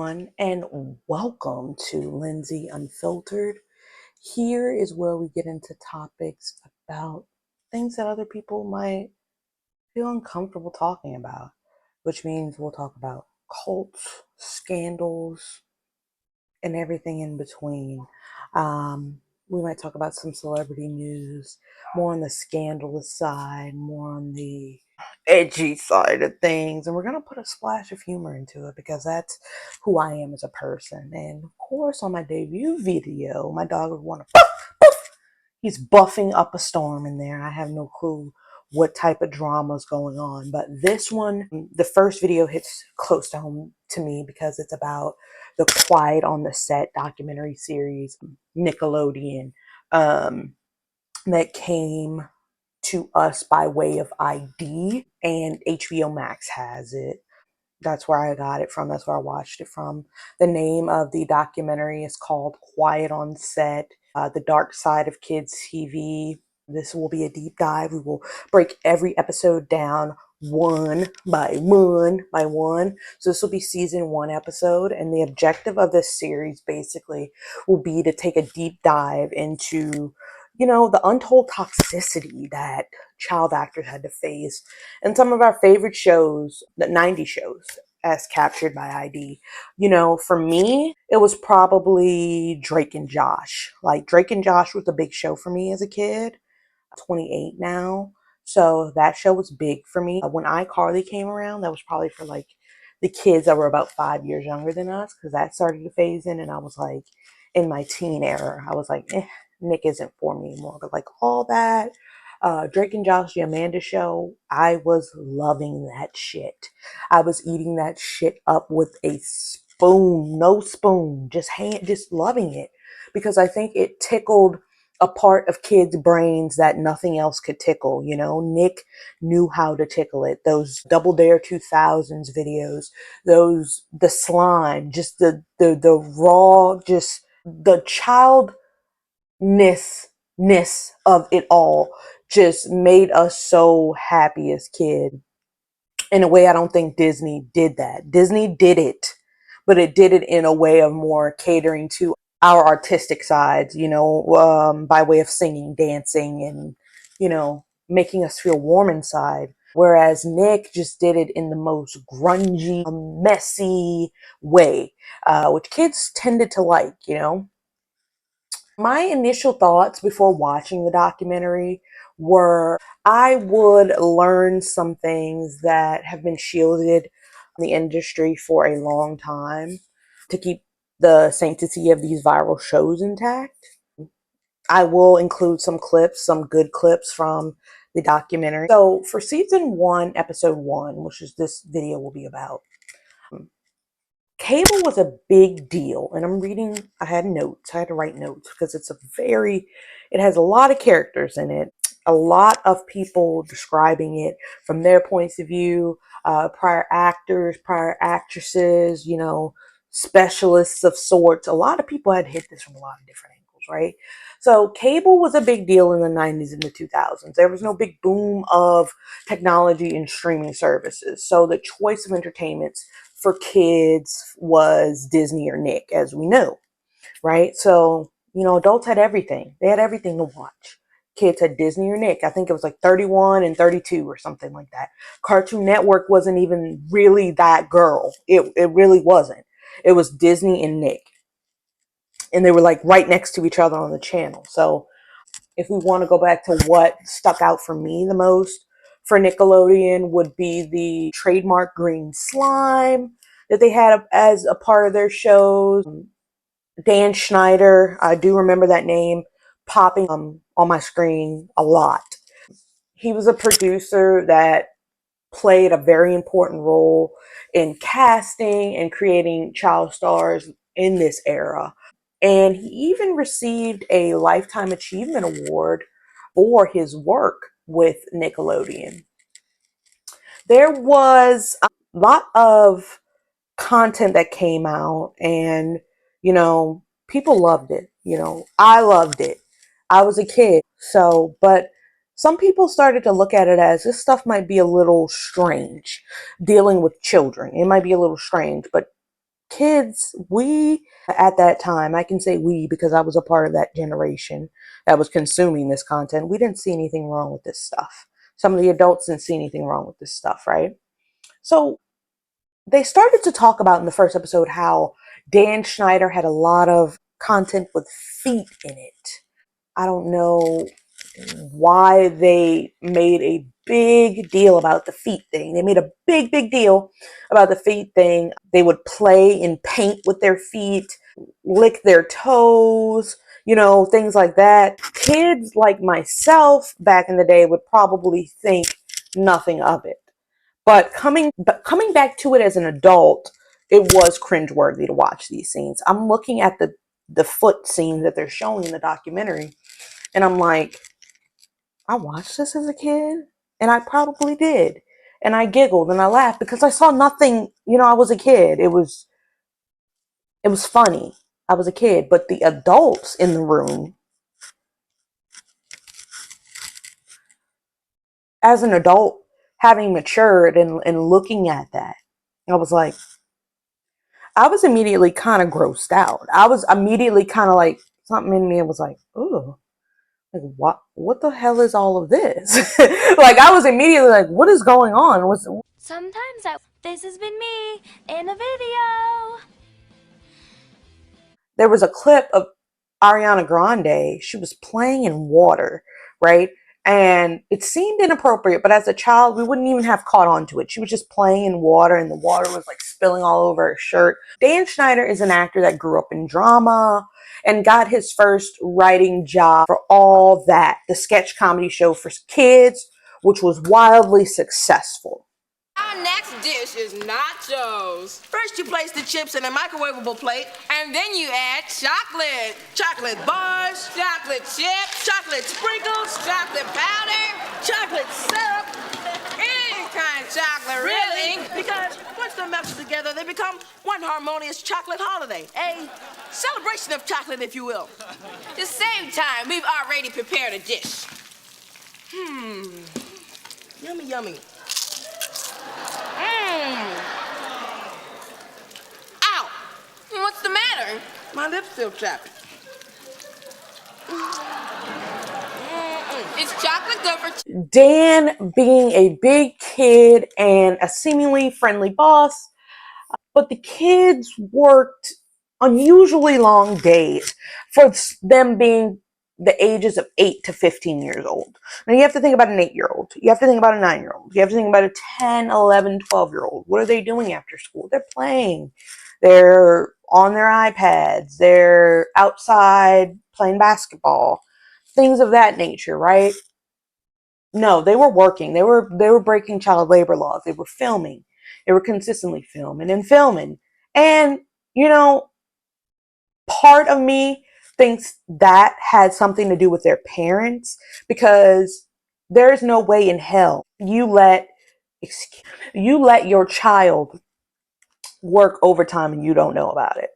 everyone, and welcome to Lindsay Unfiltered. Here is where we get into topics about things that other people might feel uncomfortable talking about, which means we'll talk about cults, scandals, and everything in between. We might talk about some celebrity news, more on the scandalous side, more on the edgy side of things, and we're gonna put a splash of humor into it because that's who I am as a person. And of course, on my debut video, my dog would want to he's buffing up a storm in there. I have no clue what type of drama is going on, but this one, the first video, hits close to home to me because it's about the Quiet on the Set documentary series, Nickelodeon, that came to us by way of ID, and HBO Max has it. That's where I got it from. That's where I watched it from. The name of the documentary is called Quiet on Set, The Dark Side of Kids TV. This will be a deep dive. We will break every episode down one by one by one. So this will be season 1 episode. And the objective of this series basically will be to take a deep dive into, the untold toxicity that child actors had to face. And some of our favorite shows, the 90s shows, as captured by ID. For me, it was probably Drake and Josh. Like, Drake and Josh was a big show for me as a kid. 28 now. So that show was big for me. When iCarly came around, that was probably for like the kids that were about 5 years younger than us, because that started to phase in, and I was like in my teen era. I was like, Nick isn't for me anymore. But like all that, Drake and Josh, the Amanda Show, I was loving that shit. I was eating that shit up with a spoon, no spoon, just loving it, because I think it tickled a part of kids' brains that nothing else could tickle. Nick knew how to tickle it. Those Double Dare 2000s videos, the slime, just the raw, just the childness of it all just made us so happy as kids. In a way, I don't think Disney did that. Disney did it, but it did it in a way of more catering to our artistic sides, by way of singing, dancing, and, making us feel warm inside. Whereas Nick just did it in the most grungy, messy way, which kids tended to like. My initial thoughts before watching the documentary were I would learn some things that have been shielded in the industry for a long time to keep the sanctity of these viral shows intact. I will include some clips, some good clips from the documentary. So for season 1, episode 1, which is this video will be about, cable was a big deal. And I had notes. I had to write notes because it has a lot of characters in it, a lot of people describing it from their points of view, prior actors, prior actresses, specialists of sorts. A lot of people had hit this from a lot of different angles, right? So cable was a big deal in the 90s and the 2000s. There was no big boom of technology and streaming services. So the choice of entertainments for kids was Disney or Nick, as we know, right? So, adults had everything. They had everything to watch. Kids had Disney or Nick. I think it was like 31 and 32 or something like that. Cartoon Network wasn't even really that girl. It really wasn't. It was Disney and Nick. And they were like right next to each other on the channel. So if we want to go back to what stuck out for me the most for Nickelodeon would be the trademark green slime that they had as a part of their shows. Dan Schneider, I do remember that name popping on my screen a lot. He was a producer that played a very important role in casting and creating child stars in this era. And he even received a Lifetime Achievement Award for his work with Nickelodeon. There was a lot of content that came out, and, people loved it. I loved it. I was a kid. So, but some people started to look at it as this stuff might be a little strange dealing with children. It might be a little strange, but kids, we at that time, I can say we because I was a part of that generation that was consuming this content, we didn't see anything wrong with this stuff. Some of the adults didn't see anything wrong with this stuff, right? So they started to talk about in the first episode how Dan Schneider had a lot of content with feet in it. I don't know why they made a big deal about the feet thing. They made a big deal about the feet thing. They would play in paint with their feet, lick their toes, things like that. Kids like myself back in the day would probably think nothing of it. But coming back to it as an adult, it was cringeworthy to watch these scenes. I'm looking at the foot scene that they're showing in the documentary, and I'm like, I watched this as a kid, and I probably did. And I giggled and I laughed because I saw nothing, I was a kid. It was funny. I was a kid, but the adults in the room, as an adult, having matured and looking at that, I was like, I was immediately kind of grossed out. I was immediately kind of like, something in me was like, ooh, like what the hell is all of this? Like I was immediately like, what is going on? This has been me in a video. There was a clip of Ariana Grande. She was playing in water, right? And it seemed inappropriate, but as a child, we wouldn't even have caught on to it. She was just playing in water, and the water was like spilling all over her shirt. Dan Schneider is an actor that grew up in drama and got his first writing job for All That, the sketch comedy show for kids, which was wildly successful. Our next dish is nachos. First, you place the chips in a microwavable plate, and then you add chocolate. Chocolate bars, chocolate chips, chocolate sprinkles, chocolate powder, chocolate syrup, any kind of chocolate, really. Because once they're melted together, they become one harmonious chocolate holiday. A celebration of chocolate, if you will. At the same time, we've already prepared a dish. Yummy, yummy. Ow! What's the matter? My lips feel chapped. Is chocolate good for Dan being a big kid and a seemingly friendly boss, but the kids worked unusually long days for them being the ages of 8 to 15 years old. Now you have to think about an 8-year-old. You have to think about a 9-year-old. You have to think about a 10, 11, 12-year-old. What are they doing after school? They're playing. They're on their iPads. They're outside playing basketball. Things of that nature, right? No, they were working. They were breaking child labor laws. They were filming. They were consistently filming and filming. And part of me thinks that had something to do with their parents, because there is no way in hell you let your child work overtime and you don't know about it.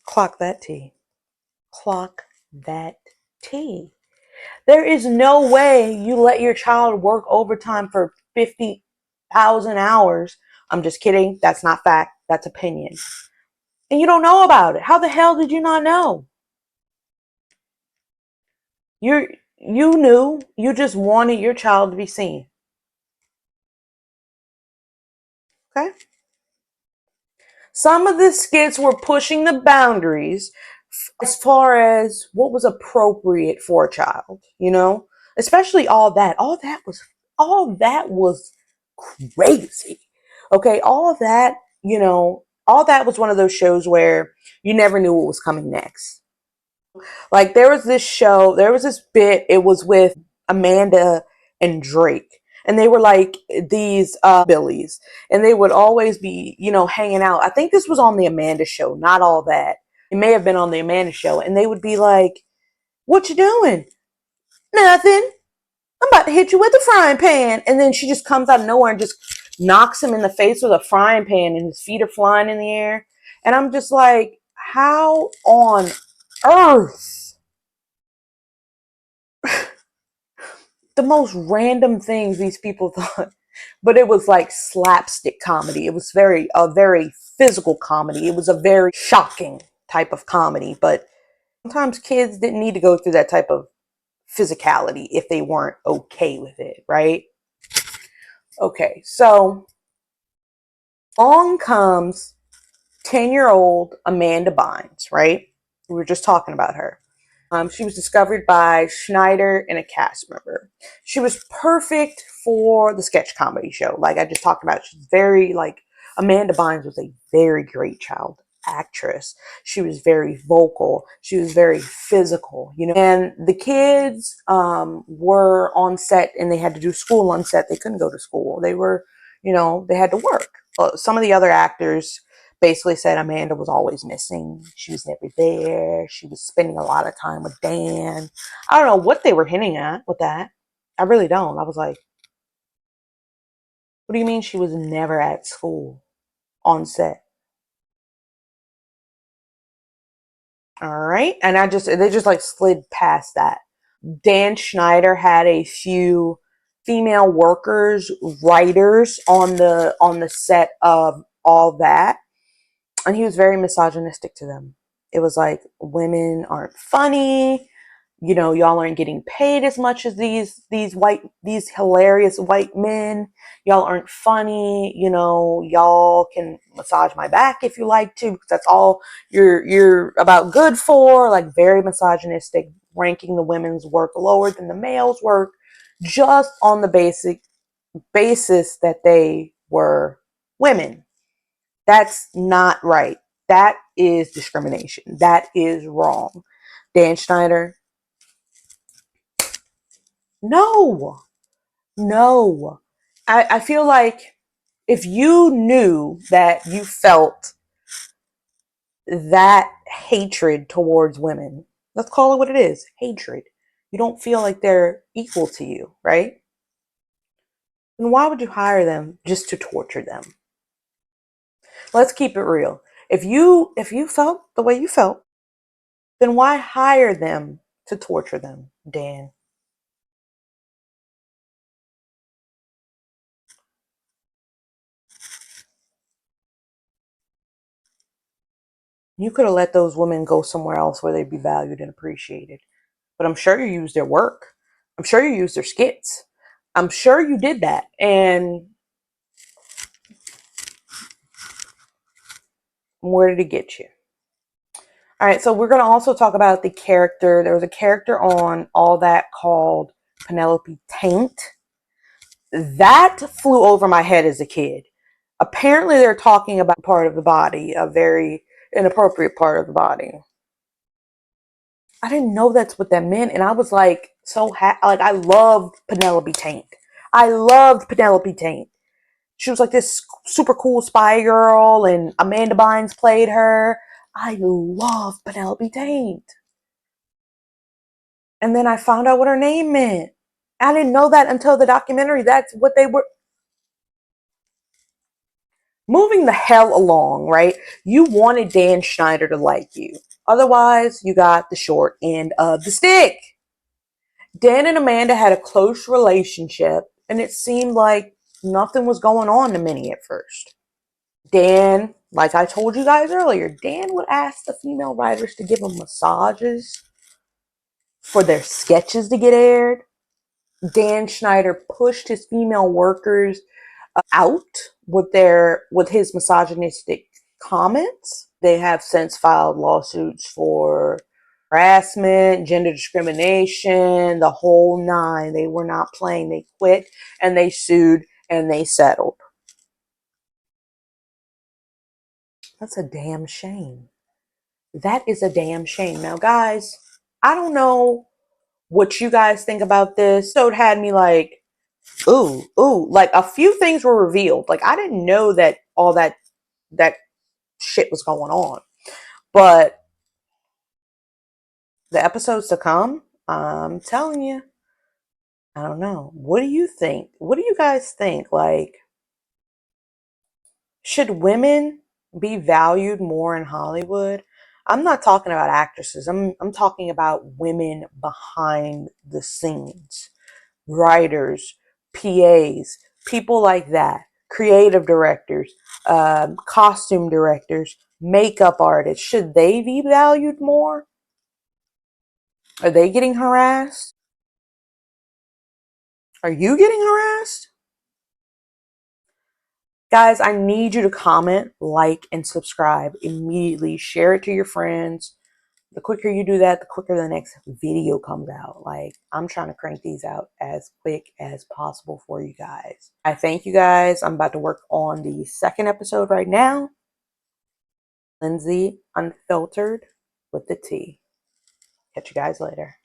Clock that T. Clock that T. There is no way you let your child work overtime for 50,000 hours. I'm just kidding. That's not fact. That's opinion. And you don't know about it. How the hell did you not know? You knew. You just wanted your child to be seen. Okay? Some of the skits were pushing the boundaries as far as what was appropriate for a child, Especially all that. All that was crazy. Okay, all that was one of those shows where you never knew what was coming next. Like there was this bit, it was with Amanda and Drake. And they were like these Billies. And they would always be, hanging out. I think this was on the Amanda show, not All That. It may have been on the Amanda show. And they would be like, what you doing? Nothing. I'm about to hit you with a frying pan. And then she just comes out of nowhere and just knocks him in the face with a frying pan and his feet are flying in the air. And I'm just like, how on earth? The most random things these people thought. but it was like slapstick comedy. It was a very physical comedy. It was a very shocking type of comedy, but sometimes kids didn't need to go through that type of physicality if they weren't okay with it, right? Okay, so along comes 10-year-old Amanda Bynes, right? We were just talking about her. She was discovered by Schneider and a cast member. She was perfect for the sketch comedy show. Like I just talked about, she's very like Amanda Bynes was a very great child actress. She was very vocal. She was very physical, you know. And the kids were on set and they had to do school on set. They couldn't go to school. They were, you know, they had to work. Some of the other actors basically said Amanda was always missing. She was never there. She was spending a lot of time with Dan. I don't know what they were hinting at with that. I really don't. I was like, what do you mean she was never at school on set? All right. And they just like slid past that. Dan Schneider had a few female workers, writers on the set of all that. And he was very misogynistic to them. It was like, women aren't funny, you know, y'all aren't getting paid as much as these hilarious white men. Y'all aren't funny, you know, y'all can massage my back if you like to, because that's all you're about good for. Like very misogynistic, ranking the women's work lower than the males' work, just on the basis that they were women. That's not right. That is discrimination. That is wrong. Dan Schneider, no, no. I feel like if you knew that you felt that hatred towards women, let's call it what it is, hatred. You don't feel like they're equal to you, right? Then why would you hire them just to torture them? Let's keep it real. If you felt the way you felt, then why hire them to torture them, Dan? You could have let those women go somewhere else where they'd be valued and appreciated. But I'm sure you used their work. I'm sure you used their skits. I'm sure you did that. And where did it get you? All right, so we're going to also talk about the character. There was a character on All That called Penelope Taint. That flew over my head as a kid. Apparently, they're talking about part of the body, a very inappropriate part of the body. I didn't know that's what that meant, and I was like like I loved Penelope Taint. I loved Penelope Taint. She was like this super cool spy girl, and Amanda Bynes played her. I love Penelope Taint. And then I found out what her name meant. I didn't know that until the documentary. That's what they were moving the hell along, right? You wanted Dan Schneider to like you. Otherwise, you got the short end of the stick. Dan and Amanda had a close relationship, and it seemed like nothing was going on to Minnie at first. Dan, like I told you guys earlier, Dan would ask the female writers to give him massages for their sketches to get aired. Dan Schneider pushed his female workers out with his misogynistic comments. They have since filed lawsuits for harassment, gender discrimination, the whole nine. They were not playing. They quit and they sued and they settled. That's a damn shame. That is a damn shame. Now, guys, I don't know what you guys think about this. So it had me like, ooh, like a few things were revealed. Like I didn't know that all that shit was going on. But the episodes to come, I'm telling you, I don't know. What do you think? What do you guys think? Like, should women be valued more in Hollywood? I'm not talking about actresses. I'm talking about women behind the scenes, writers, PAs, People like that, creative directors, costume directors, makeup artists, should they be valued more? Are they getting harassed? Are you getting harassed? Guys, I need you to comment, like, and subscribe immediately. Share it to your friends. The quicker you do that, the quicker the next video comes out. Like, I'm trying to crank these out as quick as possible for you guys. I thank you guys. I'm about to work on the second episode right now. Lindsay Unfiltered with the T. Catch you guys later.